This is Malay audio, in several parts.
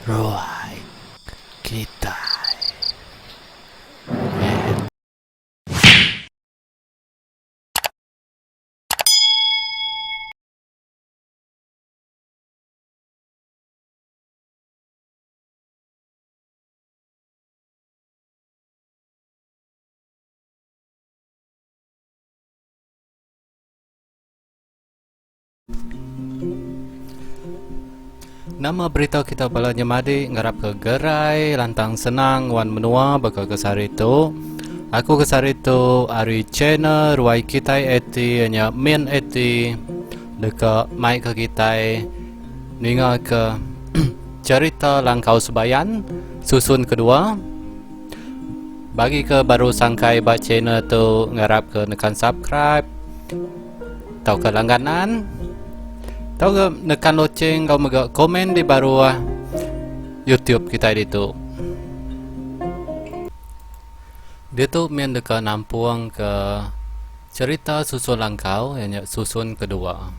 Ruai kita. Nama berita kita pada nyemadi ngarap ke gerai lantang senang wan menua baka ke sarito. Aku ke sarito ari channel ruai kita eti nya min eti deka mai ke kita ninga ke cerita langkau sebayan susun kedua. Bagi ke baru sangkai ba channel tu ngarap ke nekan subscribe tau ke langganan. Tahu ke nekan loceng kau mega komen di bawah YouTube kita itu. Dia tu main dekat nampung ke cerita susun langkau yang susun kedua.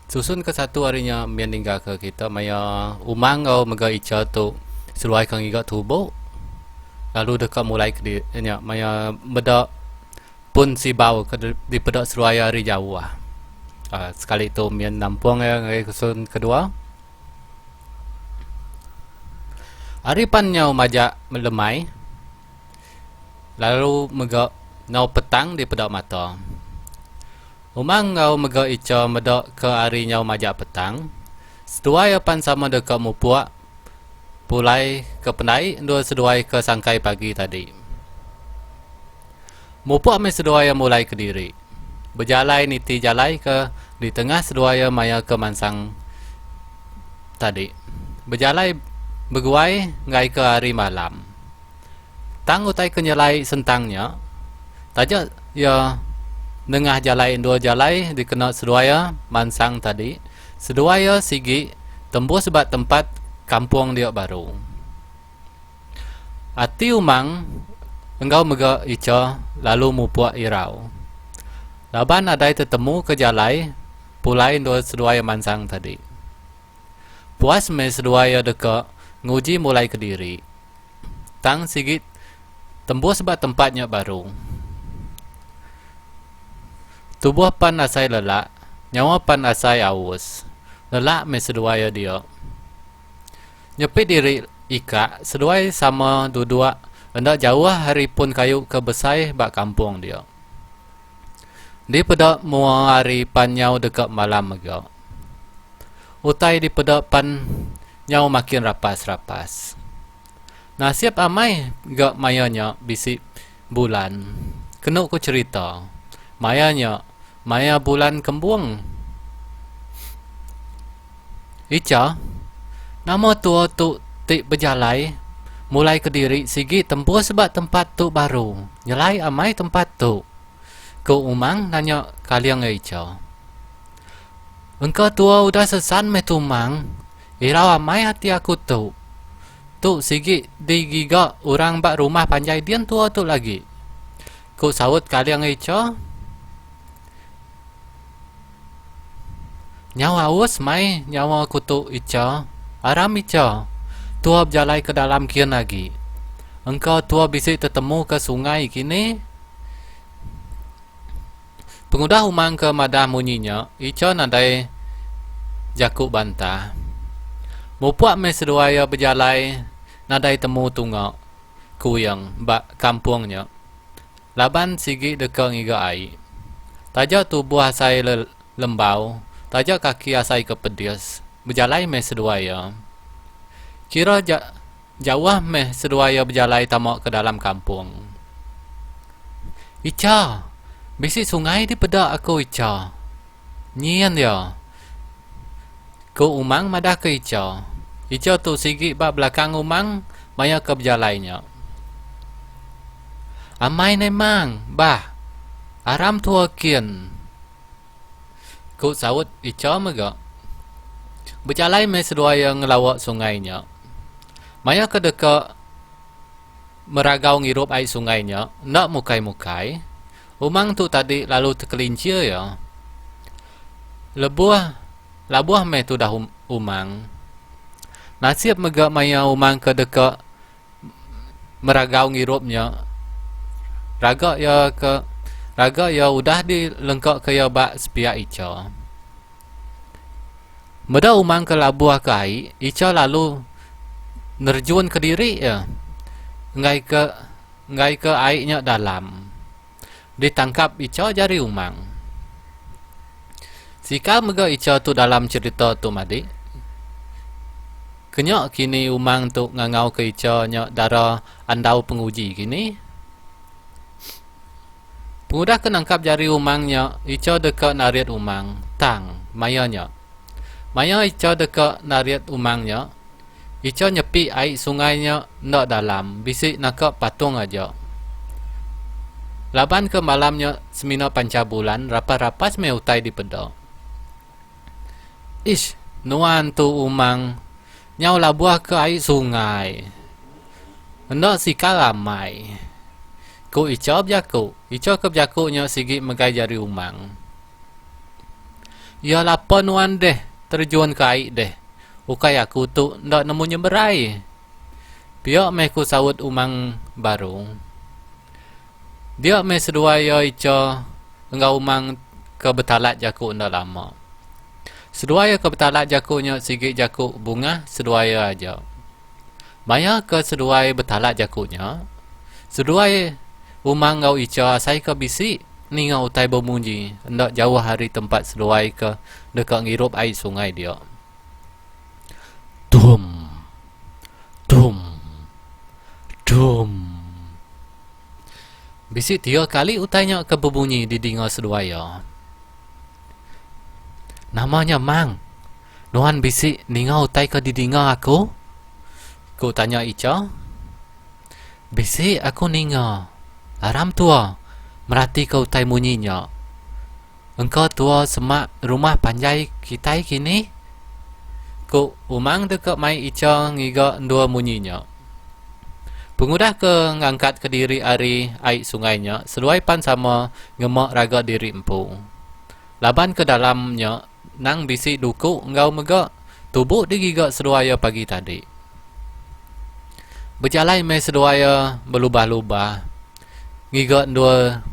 Susun ke satu harinya main tinggal ke kita maya umang kau mega ica tu seluai kang iga tubuh. Lalu dekat mulai ke dia maya beda pun si bau ke di pedak seluai hari jauh. Sekali itu mian nampung yang susun kedua. Aripannya majak melemai. Lalu mega nau petang di pedak mata. Umang ngau mega ica medak ke harinya majak petang. Seduai apan sama dekat mupuak. Pulai ke pendai dua seduai ke sangkai pagi tadi. Mupuak me seduai mulai ke diri. Berjalai niti jalai ke di tengah seduaya maya ke mansang tadi. Berjalai beguai ngai ke hari malam. Tang utai kenyalai sentangnya. Tajak ya nengah jalai dua jalai dikena seduaya mansang tadi. Seduaya sigi tembus sebat tempat kampung dia baru. Ati umang engkau mega ica lalu mupuak irau. Laban adai tetemu ke jalai pulai dua seduaya mansang tadi. Puas me seduaya deka nguji mulai ke diri. Tang sigit tembus sebab tempatnya baru. Tubuh pan asai lelak, nyawa pan asai aus. Lelak me seduaya dia. Nyepit diri ika seduai sama dua-dua hendak jauh hari pun kayu ke besai bak kampung dia. Di pedak mua hari pan nyau dekat malam mega. Utai di pedak pan nyau makin rapas-rapas. Nasib amai gak mayanya bisik bulan. Kena ku cerita. Mayanya, maya bulan kembung. Ica, nama tua tu tik berjalai. Mulai ke diri sigi tempuh sebab tempat tu baru. Nyalai amai tempat tu. Kau umang nanya kalian Ica. Engkau tua udah sesan me tumang. Irau amai hati aku tu. Tu sigi digiga orang bak rumah panjai dian tua tu lagi. Kau sawut kalian Ica. Nyawa us mai nyawa aku tu Ica. Aram Ica. Tua berjalai ke dalam kian lagi. Engkau tua bisik tertemu ke sungai kini. Pengudah umang ke madah munyinya, Ica nadai jakuk bantah. Mupuak me seduaya berjalai, nadai temu tunggak, kuyang, bak kampungnya. Laban sigi dekang iga ai. Tajak tubuh asai lembau, tajak kaki asai kepedias, berjalai me seduaya. Kira jauh me seduaya berjalai tamak ke dalam kampung. Ica! Bisik sungai di pedak aku Ica. Nyian dia. Ku umang madah ke Ica. Ica tu sigi bak belakang umang maya ke berjalainya. Amai nemang, bah. Aram tua kian. Ku sawut Ica mega. Berjalai me seduaya ngelawak sungainya. Maya ke dekat meragau ngirup air sungainya, nak mukai-mukai. Umang tu tadi lalu terkelincir ya. Labuah me tu dah umang. Nasib mega maya umang ke deka meragau ngirupnya. Raga ya udah dilengkak ke ya bak sepia ica. Meda umang ke labuah ke ai, ica lalu nerjun ke diri ya. Ngai ke airnya dalam. Ditangkap ica jari umang. Sika mega ica tu dalam cerita tu madi. Kenyak kini umang tu ngangau ke ica nya dara andau penguji kini. Pengudah ke nangkap jari umangnya, ica dekat nariat umang. Tang, mayanya. Maya ica dekat nariat umangnya. Ica nyepi air sungainya nak dalam. Bisik nakap patung aja. Laban ke malamnya semina panca bulan, rapas-rapas me utai di pedok. Ish, nuan tu umang. Nyau labuah ke air sungai. Hendak sika ramai. Ku ica berjaku. Ica ke berjakunya sigi megai jari umang. Ya lapar nuan deh. Terjun ke air deh. Ukai aku tu ndak nemunya berai. Biar meh ku sawut umang baru. Dia meh sedua ya ica. Enggak umang ke betalat jaku ndak lama. Sedua ya ke betalat jakunya sigi jaku bunga. Sedua ya aja. Maya ke sedua ya betalat jakunya. Sedua ya umang ngau ica asai ke bisi ni ngau utai bermunyi hendak jauh hari tempat seluai ke dekat ngirup air sungai dia. Dum dum dum. Bisi 3 kali utainya ke berbunyi di dinga seluaya. Namanya Mang. Nuan bisi ni ngau utai ke di dinga aku? Ku tanya ica. Bisi aku ninga. Aram tua, merati kau tai munyinya. Engkau tua semak rumah panjai kita kini? Ku umang dekat mai ica ngiga dua munyinya. Pengudah ke ngangkat ke diri ari air sungainya, seluai pan sama ngemak raga diri empu. Laban ke dalamnya, nang bisi duku ngau mega, tubuh digiga seluaya pagi tadi. Berjalan mai seluaya berlubah-lubah. Ngiga dua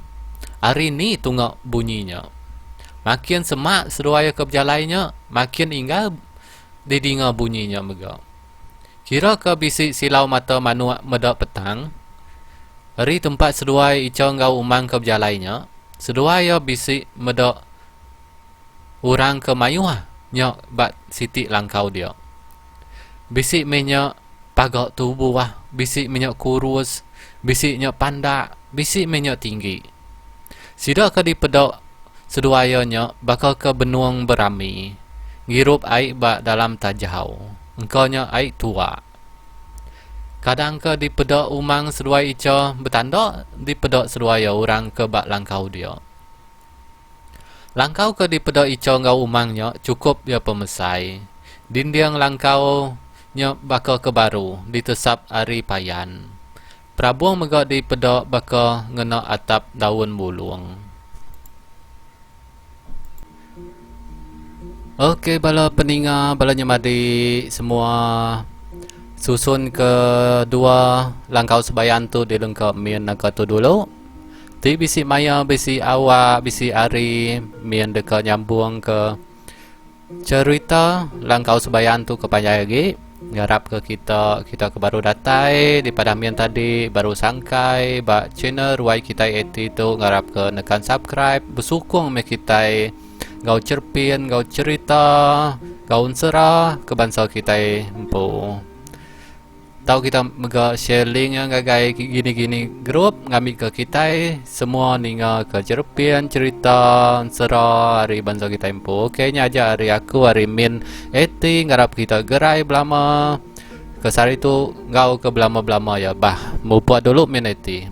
hari ni tunggak bunyinya. Makin semak seruaya ke berjalannya, makin inggal didinga bunyinya mega. Kira ke bisik silau mata manuak medak petang. Hari tempat seruai ica ngau umang ke berjalannya, seruaya bisik medak orang ke mayuah nyak bat siti langkau dia. Bisik minyak pagak tubuh wah, bisik minyak kurus, bisik nyak pandak, bisik minyak tinggi. Sidak ke di pedok seduayanya bakal ke benuang berami. Ngirup air bak dalam tajau. Engkaunya air tua. Kadang ke di pedok umang seduai ica bertanda di pedok seduaya orang ke bak langkau dia. Langkau ke di pedok ica ngau umangnya cukup ya pemesai. Dinding langkau nya bakal ke baru ditesap ari payan. Prabuang mega di pedok bakal ngena atap daun bulung. Okey, bala peninga, bala nyamadi semua susun ke dua langkau sebayan tu dilengkap mian nak tu dulu. Ti bisi maya, bisi awak, bisi ari mian dekat nyambung ke cerita langkau sebayan tu ke panjang lagi. Ngarap ke kita ke baru datai di padamian tadi baru sangkai bak channel Ruai Kitai Eti tu ngarap ke nekan subscribe bersukung me kitai gau cerpin gau cerita gau serah ke bangsa kitai empu tahu kita mega share link yang gagai gini-gini grup ngambil ke kitai semua ninga ke cerpin cerita serah hari bangsa kita empu. Okey nya aja hari aku hari min Eti ngarap kita gerai belama kesari tu ngau ke belama-belama ya bah mau buat dulu min Eti.